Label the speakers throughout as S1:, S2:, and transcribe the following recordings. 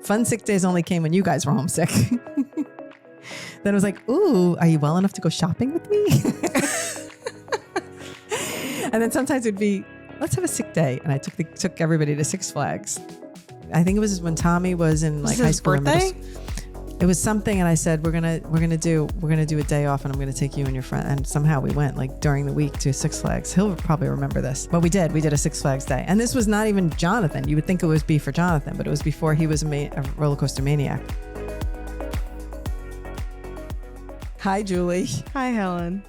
S1: Fun sick days only came when you guys were homesick. Then it was like, ooh, are you well enough to go shopping with me? And then sometimes it'd be, let's have a sick day. And I took everybody to Six Flags. I think it was when Tommy was in like high school.
S2: Birthday?
S1: It was something, and I said we're gonna do a day off, and I'm gonna take you and your friend. And somehow we went like during the week to Six Flags. He'll probably remember this, but we did a Six Flags day, and this was not even Jonathan. You would think it was be for Jonathan, but it was before he was a roller coaster maniac. Hi, Julie.
S2: Hi, Helen.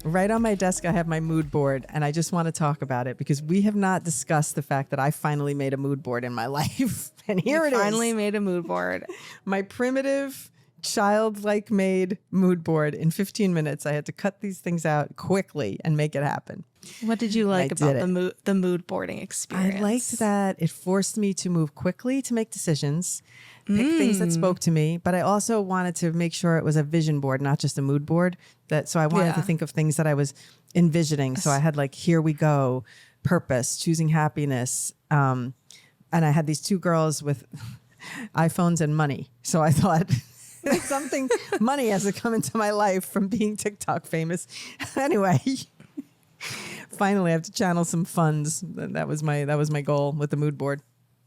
S1: Right on my desk, I have my mood board, and I just want to talk about it because we have not discussed the fact that I finally made a mood board in my life. And here it is.
S2: Finally made a mood board.
S1: My primitive, childlike made mood board. In 15 minutes, I had to cut these things out quickly and make it happen.
S2: What did you like about the mood boarding experience?
S1: I liked that it forced me to move quickly to make decisions, pick things that spoke to me, but I also wanted to make sure it was a vision board, not just a mood board. So I wanted to think of things that I was envisioning. So I had like, here we go, purpose, choosing happiness. And I had these two girls with iPhones and money. So I thought money has to come into my life from being TikTok famous. Anyway, finally I have to channel some funds. That was my goal with the mood board.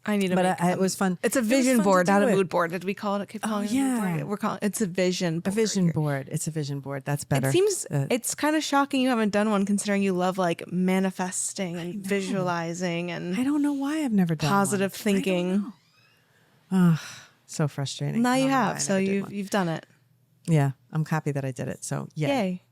S2: I need to
S1: it was fun.
S2: It's a vision board, not a mood board. Did we call it? Keep calling it a mood board? We're calling it's a vision board.
S1: A vision board. It's a vision board. That's better.
S2: It seems it's kind of shocking you haven't done one, considering you love like manifesting and visualizing and
S1: I don't know why I've never done
S2: positive thinking.
S1: So frustrating.
S2: Now you have. So you've done it.
S1: Yeah, I'm happy that I did it. So yay.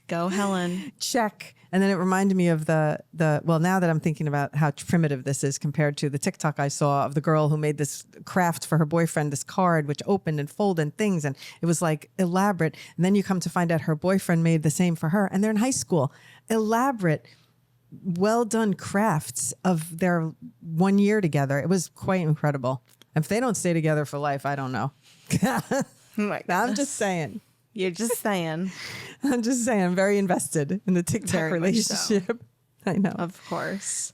S2: Go, Helen.
S1: Check. And then it reminded me of well, now that I'm thinking about how primitive this is compared to the TikTok I saw of the girl who made this craft for her boyfriend, this card, which opened and folded and things. And it was like elaborate. And then you come to find out her boyfriend made the same for her. And they're in high school. Elaborate, well done crafts of their 1 year together. It was quite incredible. If they don't stay together for life, I don't know. I'm just saying.
S2: You're just saying.
S1: I'm just saying. I'm very invested in the TikTok relationship. So. I know.
S2: Of course.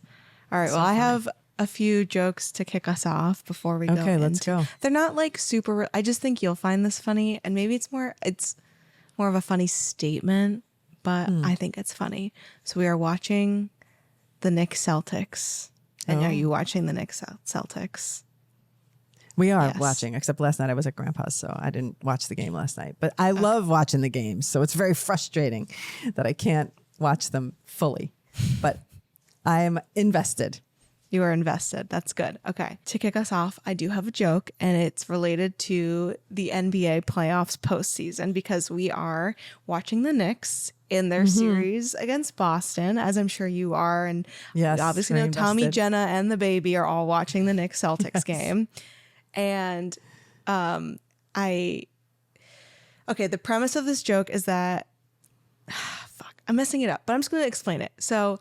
S2: All right. So well, funny. I have a few jokes to kick us off before we go.
S1: Okay, let's go.
S2: They're not like super. I just think you'll find this funny, and maybe it's more of a funny statement, but I think it's funny. So we are watching the Knicks Celtics, and are you watching the Knicks Celtics?
S1: We are watching, except last night I was at Grandpa's, so I didn't watch the game last night. But I love watching the games, so it's very frustrating that I can't watch them fully. But I'm invested.
S2: You are invested. That's good. Okay. To kick us off, I do have a joke, and it's related to the NBA playoffs postseason because we are watching the Knicks in their series against Boston, as I'm sure you are. And obviously know Tommy, Jenna, and the baby are all watching the Knicks Celtics game. And the premise of this joke is that, I'm messing it up, but I'm just going to explain it. So,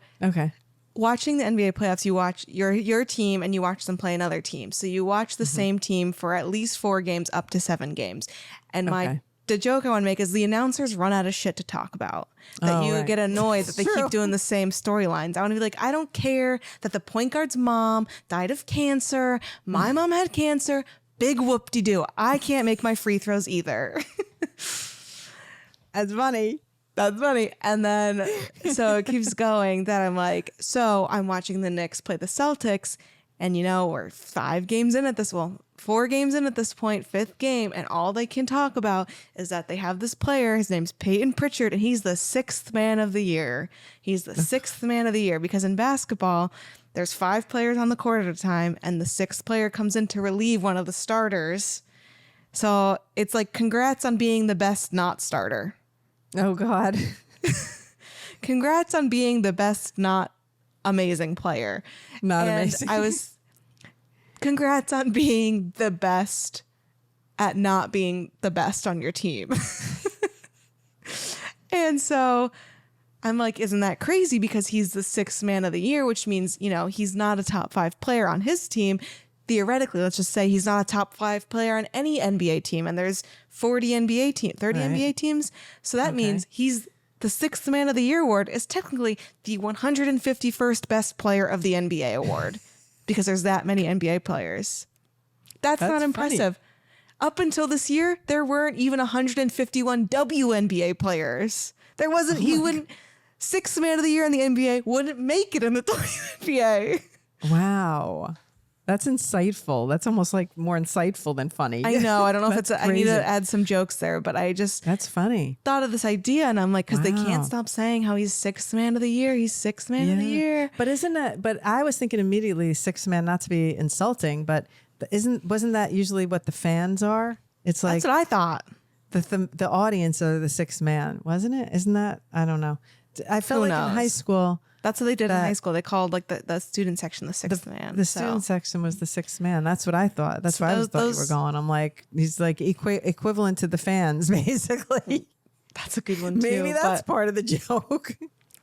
S2: watching the NBA playoffs, you watch your team and you watch them play another team. So you watch the same team for at least 4 games, up to 7 games. And the joke I want to make is the announcers run out of shit to talk about. That get annoyed that they keep doing the same storylines. I want to be like, I don't care that the point guard's mom died of cancer. My mom had cancer. Big whoop-de-doo. I can't make my free throws either.
S1: That's funny.
S2: That's funny. And then, so it keeps going that I'm like, so I'm watching the Knicks play the Celtics. And, we're 4 games in at this point, 5th game. And all they can talk about is that they have this player. His name's Peyton Pritchard, and he's the 6th man of the year. He's the 6th man of the year because in basketball, there's 5 players on the court at a time, and the 6th player comes in to relieve one of the starters. So it's like, congrats on being the best not starter.
S1: Oh, God.
S2: Congrats on being the best not amazing player.
S1: Amazing.
S2: Congrats on being the best at not being the best on your team. And so I'm like, isn't that crazy? Because he's the 6th man of the year, which means, he's not a top 5 player on his team. Theoretically, let's just say he's not a top 5 player on any NBA team. And there's 30 NBA teams. So that means he's the 6th man of the year award is technically the 151st best player of the NBA award because there's that many NBA players. That's not impressive. Funny. Up until this year, there weren't even 151 WNBA players. There wasn't even sixth man of the year in the NBA wouldn't make it in the WNBA.
S1: Wow. That's insightful. That's almost like more insightful than funny.
S2: I know. I don't know if it's, I need to add some jokes there, but I just.
S1: That's funny.
S2: Thought of this idea and I'm like, because they can't stop saying how he's sixth man of the year. He's sixth man of the year.
S1: But but I was thinking immediately sixth man, not to be insulting, but wasn't that usually what the fans are? It's like.
S2: That's what I thought.
S1: The audience are the sixth man, wasn't it? Isn't that? I don't know. I felt like in high school.
S2: That's what they did in high school. They called like the student section the sixth man.
S1: The student section was the sixth man. That's what I thought. That's where I thought you were going. I'm like, he's like equivalent to the fans, basically.
S2: That's a good one too.
S1: Maybe that's part of the joke.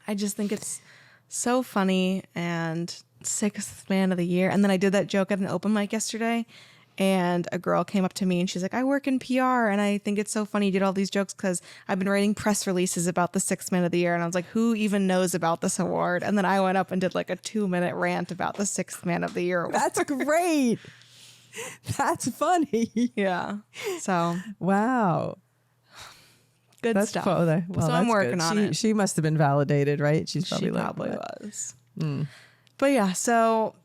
S2: I just think it's so funny and sixth man of the year. And then I did that joke at an open mic yesterday. And a girl came up to me and she's like, I work in PR. And I think it's so funny you did all these jokes because I've been writing press releases about the sixth man of the year. And I was like, who even knows about this award? And then I went up and did like a 2-minute rant about the sixth man of the year award.
S1: That's great. That's funny.
S2: Yeah. So.
S1: Wow.
S2: Good stuff.
S1: Well,
S2: so I'm working on it.
S1: She must have been validated, right?
S2: She probably was. But yeah, so.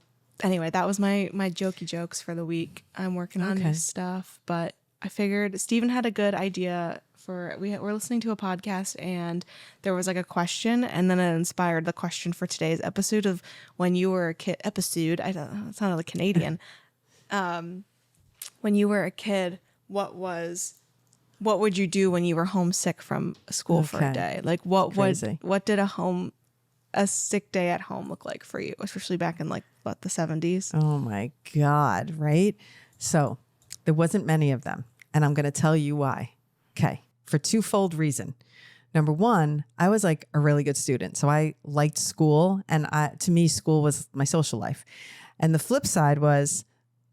S2: Anyway, that was my jokey jokes for the week. I'm working on new stuff, but I figured Steven had a good idea we're listening to a podcast and there was like a question and then it inspired the question for today's episode of when you were a kid episode. I don't know, it sounded like Canadian. When you were a kid, what would you do when you were homesick from school for a day? Like what did a sick day at home look like for you, especially back in like the 70s?
S1: Oh my God. Right. So there wasn't many of them. And I'm going to tell you why. Okay. For twofold reason. Number one, I was like a really good student. So I liked school and to me, school was my social life. And the flip side was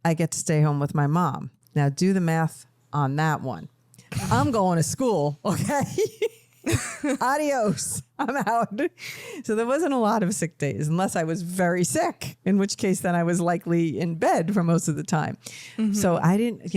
S1: I get to stay home with my mom. Now do the math on that one. I'm going to school. Okay. Adios. I'm out. So there wasn't a lot of sick days unless I was very sick, in which case then I was likely in bed for most of the time. Mm-hmm. So I didn't,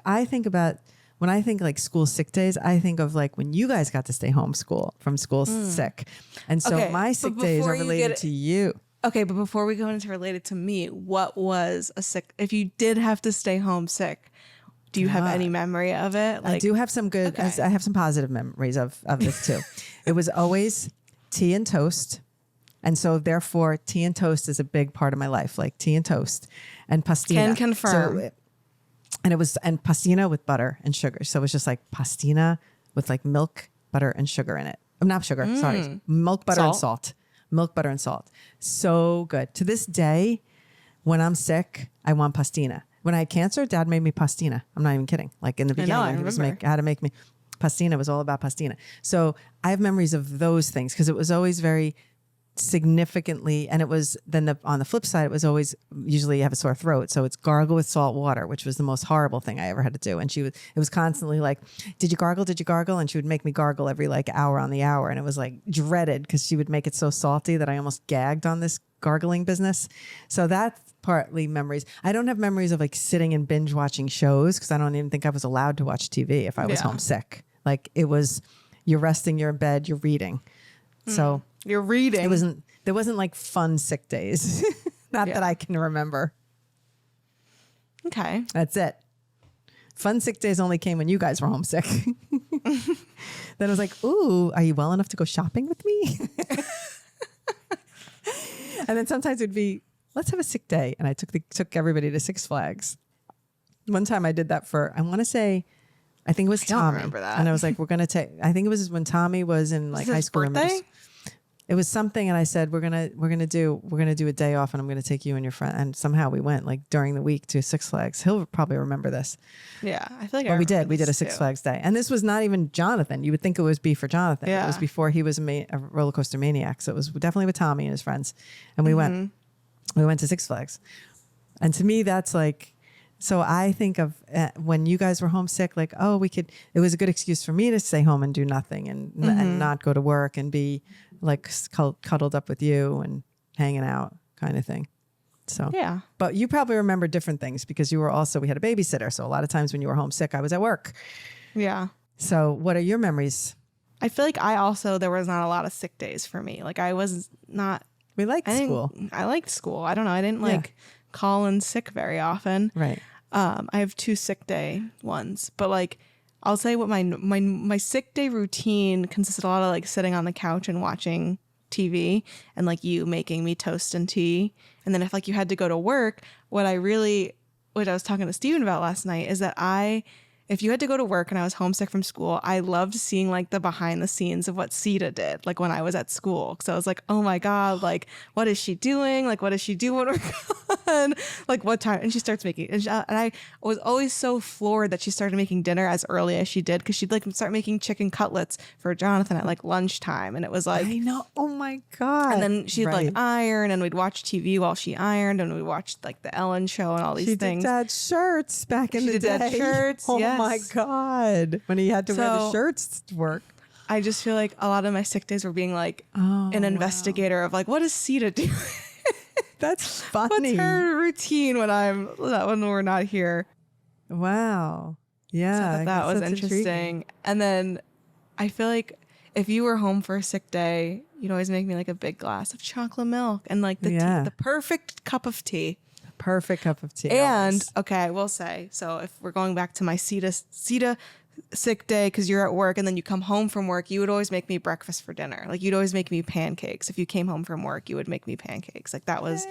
S1: I think about when I think like school sick days, I think of like when you guys got to stay home from school sick. And so my sick days are related to you.
S2: Okay. But before we go into related to me, what was if you did have to stay home sick, do you have any memory of it?
S1: I do have some good, I have some positive memories of this too. It was always tea and toast. And so therefore tea and toast is a big part of my life, like tea and toast and pastina.
S2: Can confirm.
S1: And pastina with butter and sugar. So it was just like pastina with like milk, butter and sugar in it. Not sugar, sorry. Milk, butter and salt. Milk, butter and salt. So good. To this day, when I'm sick, I want pastina. When I had cancer, Dad made me pastina. I'm not even kidding. Like in the beginning, he had to make me pastina. It was all about pastina. So I have memories of those things because it was always very significantly, and it was then on the flip side, it was always usually you have a sore throat. So it's gargle with salt water, which was the most horrible thing I ever had to do. And it was constantly like, did you gargle? Did you gargle? And she would make me gargle every like hour on the hour. And it was like dreaded because she would make it so salty that I almost gagged on this gargling business. So that's partly memories. I don't have memories of like sitting and binge watching shows because I don't even think I was allowed to watch TV if I was homesick. Like it was, you're resting, you're in bed, you're reading. So
S2: you're reading.
S1: There wasn't like fun sick days. Not that I can remember.
S2: Okay.
S1: That's it. Fun sick days only came when you guys were homesick. Then I was like, ooh, are you well enough to go shopping with me? And then sometimes it'd be, let's have a sick day. And I took everybody to Six Flags. One time I did that I think it was Tommy. I remember that. And I was like, I think it was when Tommy was in like high school.
S2: Birthday?
S1: It was something, and I said we're gonna do a day off, and I'm gonna take you and your friend. And somehow we went like during the week to Six Flags. He'll probably remember this.
S2: Yeah, I feel like.
S1: But we did a Six Flags day, and this was not even Jonathan. You would think it was for Jonathan. Yeah. It was before he was a roller coaster maniac. So it was definitely with Tommy and his friends, and we went to Six Flags, and to me that's like. So I think of when you guys were homesick, like, it was a good excuse for me to stay home and do nothing and not go to work and be like cuddled up with you and hanging out kind of thing. So,
S2: yeah.
S1: But you probably remember different things because we had a babysitter. So a lot of times when you were homesick, I was at work.
S2: Yeah.
S1: So what are your memories?
S2: I feel like there was not a lot of sick days for me. Like I was not.
S1: We liked school.
S2: I liked school. I don't know. I didn't like call in sick very often.
S1: Right.
S2: I have 2 sick day ones, but like I'll say what my sick day routine consisted a lot of like sitting on the couch and watching TV and like you making me toast and tea. And then if like you had to go to work, what I was talking to Steven about last night is that if you had to go to work and I was homesick from school, I loved seeing like the behind the scenes of what Sita did, like when I was at school. So I was like, oh my God, like, what is she doing? Like, what does she do when we're gone? Like, what time? And she starts making, and I was always so floored that she started making dinner as early as she did, because she'd like start making chicken cutlets for Jonathan at like lunchtime. And it was like,
S1: I know. Oh my God.
S2: and then she'd like iron, and we'd watch TV while she ironed, and we watched like the Ellen show and all these things.
S1: She did dad shirts back in the day.
S2: Dad shirts.
S1: Oh
S2: yes.
S1: my God. When he had to wear the shirts to work.
S2: I just feel like a lot of my sick days were being like an investigator of like, what does Sita do?
S1: That's funny.
S2: What's her routine when we're not here?
S1: Wow. Yeah.
S2: So that was interesting. Intriguing. And then I feel like if you were home for a sick day, you'd always make me like a big glass of chocolate milk and like the perfect cup of tea.
S1: Perfect cup of tea.
S2: And okay, I will say, so if we're going back to my Sita sick day, because you're at work and then you come home from work, you would always make me breakfast for dinner. Like you'd always make me pancakes. If you came home from work, you would make me pancakes. Like that was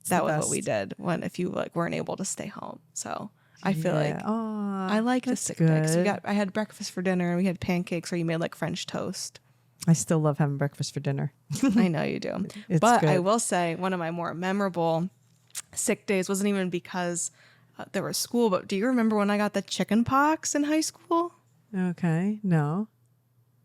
S2: what we did if you like weren't able to stay home. So I feel like I like the sick day. 'Cause I had breakfast for dinner and we had pancakes, or you made like French toast.
S1: I still love having breakfast for dinner.
S2: I know you do. But good. I will say one of my more memorable sick days wasn't even because there was school, but do you remember when I got the chicken pox in high school?
S1: Okay, no.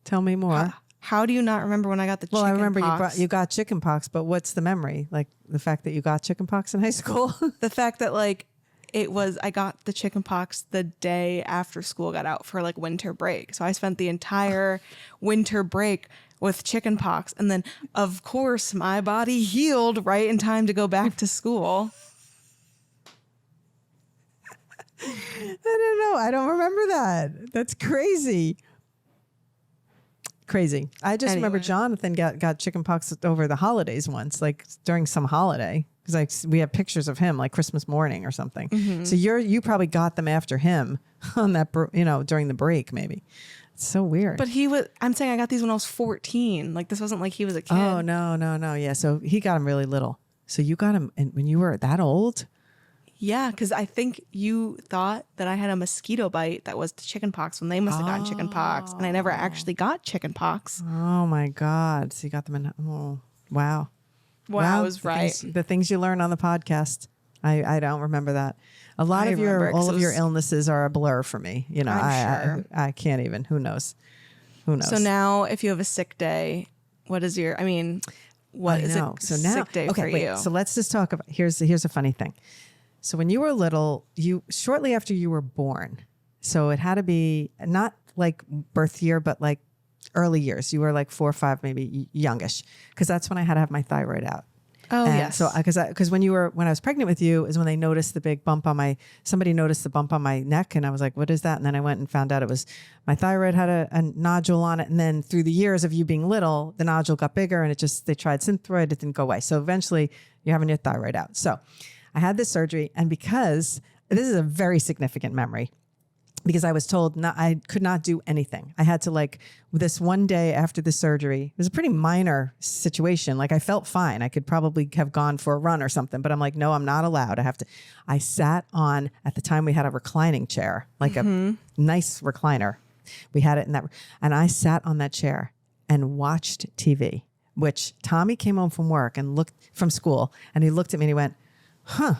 S1: Tell me more.
S2: How do you not remember when I got the chicken pox?
S1: Well, I remember you got chicken pox, but what's the memory? Like the fact that you got chicken pox in high school?
S2: The fact that like I got the chicken pox the day after school got out for like winter break. So I spent the entire winter break with chicken pox. And then, of course, my body healed right in time to go back to school.
S1: I don't know. I don't remember that. That's crazy. Crazy. I just remember Jonathan got chicken pox over the holidays once, like during some holiday. Because like we have pictures of him like Christmas morning or something. Mm-hmm. So you probably got them after him on that, during the break maybe. It's so weird.
S2: But I'm saying I got these when I was 14. Like this wasn't like he was a kid.
S1: Oh, no. Yeah. So he got him really little. So you got him when you were that old?
S2: Yeah. Because I think you thought that I had a mosquito bite that was the chicken pox when they must have gotten chicken pox. And I never actually got chicken pox.
S1: Oh my God. So you got them in. Oh, wow.
S2: Wow, I was right.
S1: The things you learn on the podcast. I don't remember that. All of your illnesses are a blur for me. I can't even. Who knows?
S2: So now, if you have a sick day, what is your? I mean, what is a sick day for you?
S1: So let's just talk about. Here's a funny thing. So when you were little, shortly after you were born, so it had to be not like birth year, but like early years. You were like 4 or 5, maybe youngish, because that's when I had to have my thyroid out.
S2: Oh, and yes.
S1: So because when I was pregnant with you is when they noticed the big bump somebody noticed the bump on my neck, and I was like, what is that? And then I went and found out it was my thyroid had a nodule on it. And then through the years of you being little, the nodule got bigger, and they tried Synthroid, it didn't go away. So eventually you're having your thyroid out. So I had this surgery, and because this is a very significant memory, because I was told I could not do anything. I had to this one day after the surgery, it was a pretty minor situation. Like I felt fine. I could probably have gone for a run or something, but I'm like, no, I'm not allowed. I sat on, at the time we had a reclining chair, like a nice recliner. We had it and I sat on that chair and watched TV, which Tommy came home from work and looked from school, and he looked at me and he went, huh,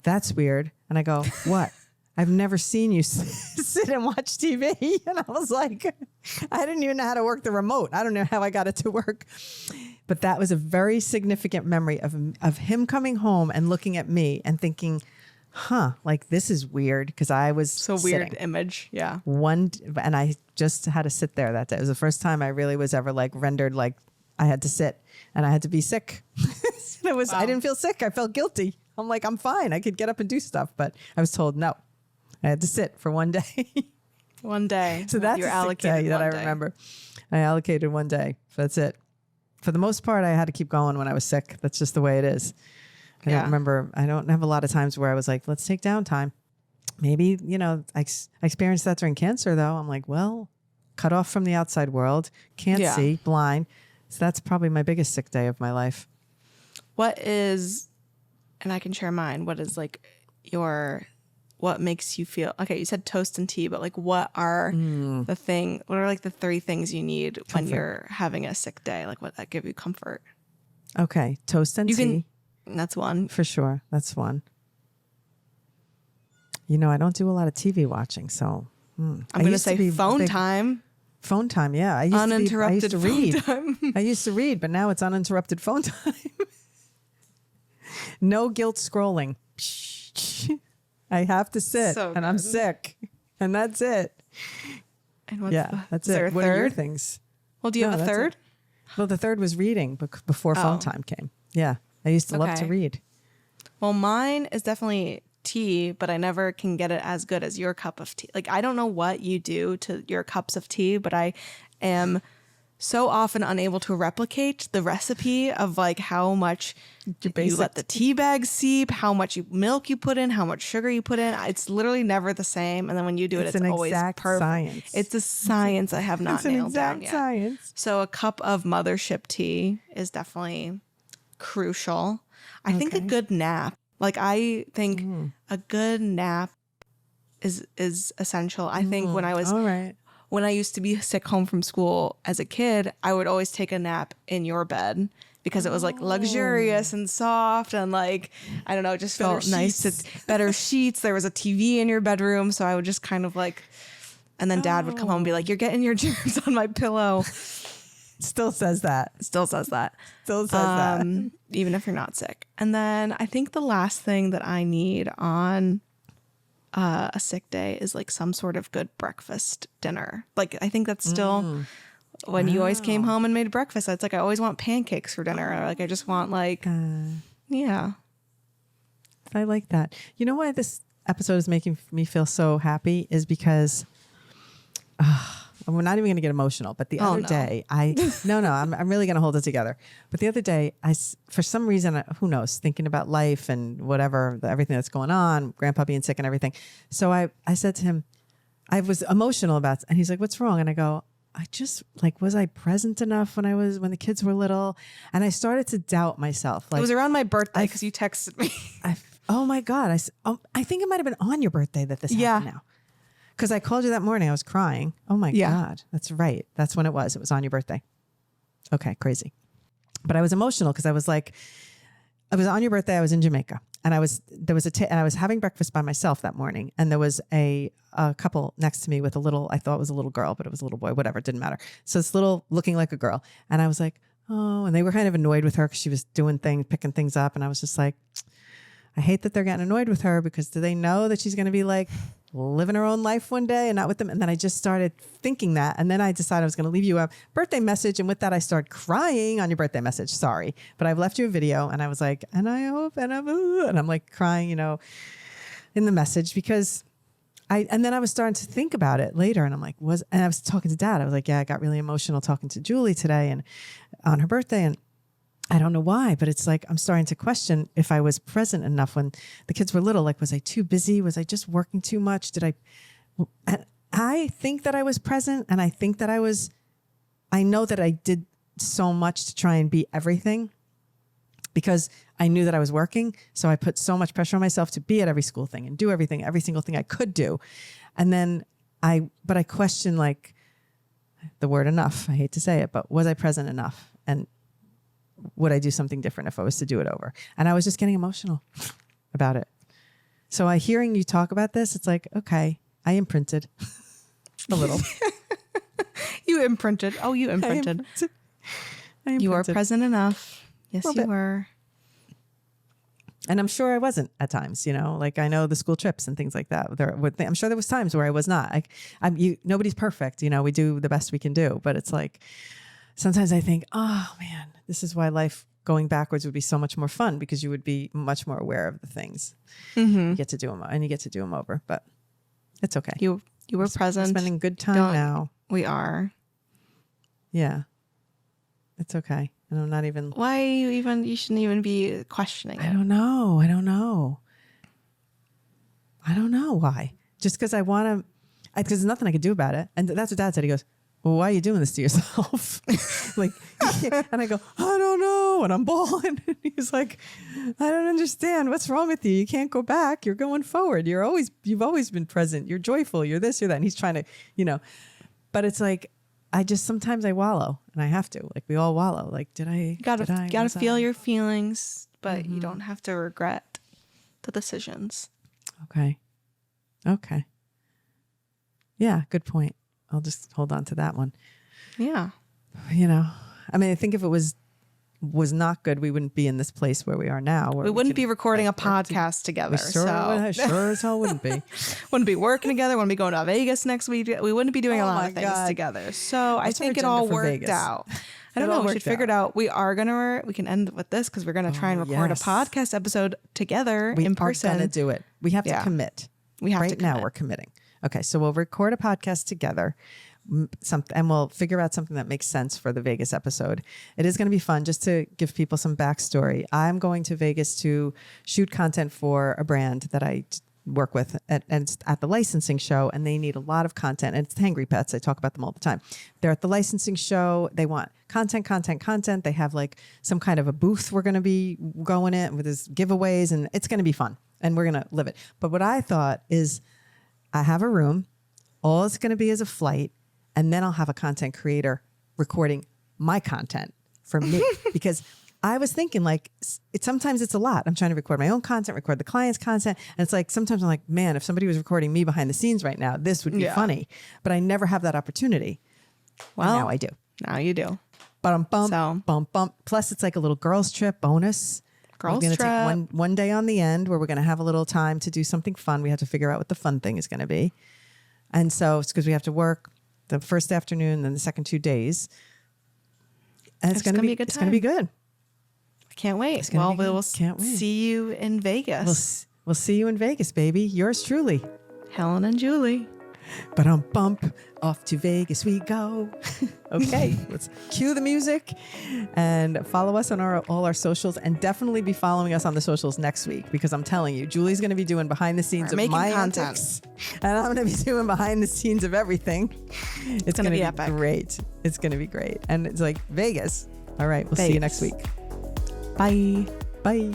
S1: that's weird. And I go, what? I've never seen you sit and watch TV. And I was like, I didn't even know how to work the remote. I don't know how I got it to work. But that was a very significant memory of him coming home and looking at me and thinking, like this is weird, because I was
S2: so weird image. Yeah.
S1: And I just had to sit there that day. It was the first time I really was ever rendered I had to sit and I had to be sick. Wow. I didn't feel sick. I felt guilty. I'm like, I'm fine. I could get up and do stuff. But I was told no. I had to sit for one day.
S2: One day.
S1: So that's
S2: your
S1: a sick day that I remember. I allocated one day. That's it. For the most part, I had to keep going when I was sick. That's just the way it is. I don't remember. I don't have a lot of times where I was like, let's take downtime. Maybe, I experienced that during cancer, though. I'm like, well, cut off from the outside world, can't see, blind. So that's probably my biggest sick day of my life.
S2: What is, and I can share mine, what is like what makes you feel, okay, you said toast and tea, but like what are what are like the 3 things you need when you're having a sick day? Like what that give you comfort?
S1: Okay, toast and tea.
S2: That's one.
S1: For sure, that's one. I don't do a lot of TV watching, so
S2: I'm going to say phone time.
S1: Phone time, yeah. I used to read.
S2: Time.
S1: I used to read, but now it's uninterrupted phone time. No guilt scrolling. I have to sit, and I'm sick, and that's it.
S2: And what's
S1: that's it. What are your things?
S2: Well, do you have a third?
S1: Well, the third was reading before phone time came. Yeah, I used to love to read.
S2: Well, mine is definitely tea, but I never can get it as good as your cup of tea. Like, I don't know what you do to your cups of tea, but I am so often unable to replicate the recipe of like how much you let the tea bag seep, how much milk you put in, how much sugar you put in. It's literally never the same. And then when you do it's always perfect.
S1: Science.
S2: It's a science I have not nailed down yet.
S1: Science.
S2: So a cup of mothership tea is definitely crucial. I think a good nap. Like I think a good nap is essential. I think when I was when I used to be sick home from school as a kid, I would always take a nap in your bed because it was like luxurious and soft and like, I don't know, it just felt nice. It's better sheets. There was a TV in your bedroom. So I would just kind of like, and then dad would come home and be like, you're getting your germs on my pillow.
S1: Still says that.
S2: Even if you're not sick. And then I think the last thing that I need on a sick day is like some sort of good breakfast dinner. Like I think that's still when you always came home and made breakfast. It's like I always want pancakes for dinner. Or like I just want like I
S1: like that. You know why this episode is making me feel so happy is because we're not even going to get emotional, but the other day I'm really going to hold it together. But the other day for some reason, who knows, thinking about life and whatever, everything that's going on, grandpa being sick and everything. So I said to him, I was emotional about, and he's like, what's wrong? And I go, I just like, was I present enough when the kids were little? And I started to doubt myself. Like,
S2: it was around my birthday because you texted me.
S1: Oh my God. I think it might've been on your birthday that this happened now. Because I called you that morning. I was crying. Oh my God. That's right. That's when it was. It was on your birthday. Okay. Crazy. But I was emotional because I was like, I was on your birthday. I was in Jamaica and I was having breakfast by myself that morning. And there was a couple next to me with I thought it was a little girl, but it was a little boy, whatever. It didn't matter. So it's looking like a girl. And I was like, oh, and they were kind of annoyed with her because she was doing things, picking things up. And I was just like, I hate that they're getting annoyed with her because do they know that she's going to be like living her own life one day and not with them? And then I just started thinking that. And then I decided I was going to leave you a birthday message. And with that, I started crying on your birthday message. Sorry, but I've left you a video and I was like, and I hope, and I'm like crying, in the message because and then I was starting to think about it later and I'm like, and I was talking to dad. I was like, yeah, I got really emotional talking to Julie today and on her birthday. And I don't know why, but it's like I'm starting to question if I was present enough when the kids were little. Like, was I too busy? Was I just working too much? I think that I was present and I think that I know that I did so much to try and be everything because I knew that I was working. So I put so much pressure on myself to be at every school thing and do everything, every single thing I could do. And then I question like the word enough. I hate to say it, but was I present enough? And would I do something different if I was to do it over? And I was just getting emotional about it. So hearing you talk about this, it's like, okay, I imprinted a little.
S2: You imprinted. Oh, you imprinted. You were present enough. Yes, you were.
S1: And I'm sure I wasn't at times, like I know the school trips and things like that. I'm sure there was times where I was not. Nobody's perfect. We do the best we can do, but it's like, sometimes I think, oh man, this is why life going backwards would be so much more fun because you would be much more aware of the things. You get to do them and you get to do them over, but it's okay.
S2: You were present.
S1: Spending good time now.
S2: We are.
S1: Yeah. It's okay. And I'm not even.
S2: Why you shouldn't even be questioning it.
S1: I don't know why. Just because I want to, because there's nothing I could do about it. And that's what Dad said. He goes, well, why are you doing this to yourself? Like, and I go, I don't know. And I'm bawling. And he's like, I don't understand. What's wrong with you? You can't go back. You're going forward. You've always been present. You're joyful. You're this, you're that. And he's trying to, but it's like, sometimes I wallow and I have to, like we all wallow. Like, gotta
S2: feel your feelings, but you don't have to regret the decisions.
S1: Okay. Yeah. Good point. I'll just hold on to that one.
S2: Yeah.
S1: I mean, I think if it was not good, we wouldn't be in this place where we are now.
S2: We wouldn't be recording a podcast together.
S1: Sure as hell wouldn't be.
S2: Wouldn't be working together. Wouldn't be going to Vegas next week. We wouldn't be doing a lot of things together. So I think it all worked out. I don't know. We should figure it out. We can end with this because we're going to try and record a podcast episode together in person.
S1: We are going to do it. We have to commit. Right now we're committing. Okay, so we'll record a podcast together, and we'll figure out something that makes sense for the Vegas episode. It is going to be fun. Just to give people some backstory, I'm going to Vegas to shoot content for a brand that I work with and it's at the licensing show, and they need a lot of content. And it's Hangry Pets. I talk about them all the time. They're at the licensing show. They want content. They have like some kind of a booth we're going to be going in with his giveaways, and it's going to be fun, and we're going to live it. But what I thought is, I have a room, all it's going to be is a flight, and then I'll have a content creator recording my content for me. Because I was thinking like, sometimes it's a lot. I'm trying to record my own content, record the client's content. And it's like, sometimes I'm like, man, if somebody was recording me behind the scenes right now, this would be funny. But I never have that opportunity. Well, now I do.
S2: Now you do.
S1: Bump. Plus it's like a little girls trip bonus. We're going to take one day on the end where we're going to have a little time to do something fun. We have to figure out what the fun thing is going to be. And so it's because we have to work the first afternoon, then the second 2 days. And it's going to be a good time. It's going to be good.
S2: I can't wait. Well, we'll see you in Vegas.
S1: We'll see you in Vegas, baby. Yours truly,
S2: Helen and Julie.
S1: Bump, off to Vegas we go. Okay, let's cue the music and follow us on all our socials, and definitely be following us on the socials next week, because I'm telling you, Julie's going to be doing behind the scenes of my content, and I'm going to be doing behind the scenes of everything. It's going to be epic. Great. It's going to be great. And it's like Vegas. All right, we'll see you next week.
S2: Bye.
S1: Bye.